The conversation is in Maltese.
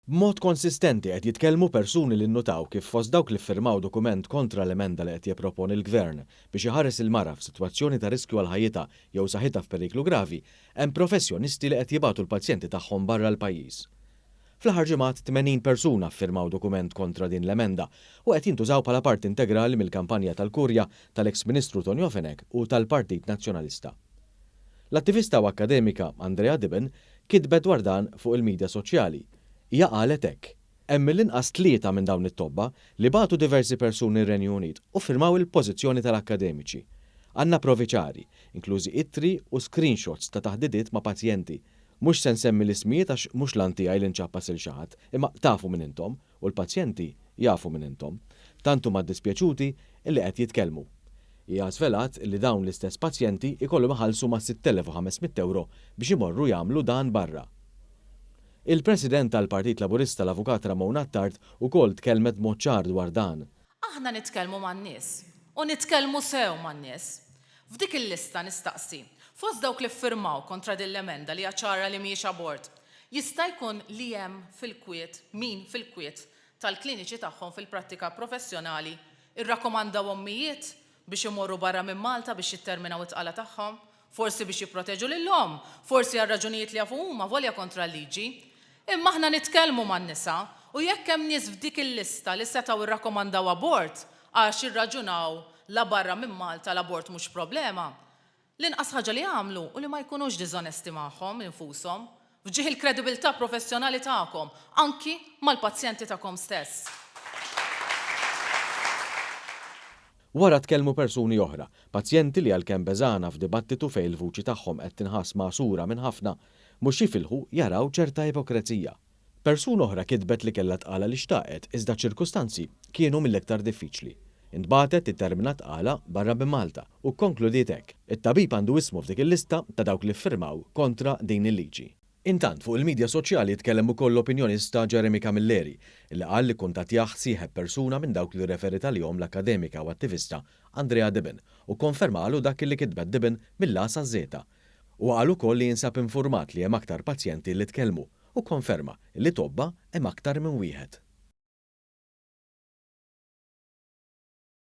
B'mod konsistenti qed jitkellmu persuni li nnutaw kif fost dawk li ffirmaw dokument kontra l-emenda li qed jipproponi l-Gvern biex iħares il-mara f'sitwazzjoni ta' riskju għal ħajjitha jew saħħitha f'periklu gravi, hemm professjonisti li qed jibgħatu l-pazjenti tagħhom barra l-pajjiż. Fl-aħħar ġimgħat 80 persuna ffirmaw dokument kontra din l-emenda u qed jintużaw bħala parti integrali mill-kampanja tal-kurja tal-eks Ministru Tonio Fenek u tal-Partit Nazzjonalista. L-attivista u akkademika Andrea Dibben kitbet dwar dan fuq il-midja soċjali. Hija qalet hekk: hemm mill-inqas tlieta minn dawn it-tobba li bagħtu diversi persuni r-Renju Unit u ffirmaw il-pożizzjoni tal-akkademiċi. Għandna provi ċari, inklużi ittri u screenshots ta' taħdidiet ma' pazjenti. Mhux se nsemmi l-ismijiet għax mhux lantijaj li nċappas il xi ħadd, imma tafu minn intom u l-pazjenti jafu minn intom. Tantu ma' dispjaċuti illi qed jitkellmu. Hija żvelat li dawn l-istess pazjenti ikollhom iħallsu ma' 6,500 euro biex imorru jagħmlu dan barra. Il-President tal-Partit Laburista l-Avukat Ramon Attard ukoll tkellmet b'mod ċar dwar dan. Aħna nitkellmu man-nies u nitkellmu sew man-nies. F'dik il-lista nistaqsi, fost dawk li ffirmaw kontra din l-emenda li ċara li mhijiex abort, jista' jkun li hemm fil-kwiet min fil-kwiet tal-kliniċi tagħhom fil-prattika professjonali irrakkomandaw ommijiet biex imorru barra minn Malta biex jitterminaw it-tqala tagħhom, forsi biex jipproteġu lilhom, forsi għal raġunijiet li jafu huma volja kontra l-liġi. Imma aħna nitkellmu man-nisa u jekk hemm nies f'dik il-lista li setgħu irrakkomandaw abort għax irraġunaw la barra minn Malta l-abort mhux problema, l-inqas ħaġa li jagħmlu u li ma jkunux diżonesti magħhom infushom fġieħ il-kredibilità professjonali tagħkom anki mal-pazjenti tagħkom stess. Wara tkellmu persuni oħra, pazjenti li għalkemm beżana f'dibattitu fejn il-vuċi tagħhom qed tinħass maqsura minn ħafna mhux jifilħu jaraw ċerta ipokrezija. Persuna oħra kitbet li kellha tqala li xtaqet iżda ċirkustanzi kienu mill-iktar diffiċli. Intbatet tittermina tqala barra minn Malta u konkludiet hekk: it-tabib għandu ismu f'dik il-lista ta' dawk li ffirmaw kontra din il-liġi. Intant fuq il-midja soċjali tkellem ukoll l-opinjonista Jeremy Camilleri li qal li kuntattjah sieħeb persuna minn dawk li referita lihom l-akkademika u attivista Andrea Dibben u konfermalu dak li kitbet Dibben mill-A sa Z. U qal ukoll li jinsab infurmat li hemm aktar pazjenti li tkellmu u konferma li tobba hemm aktar minn wieħed.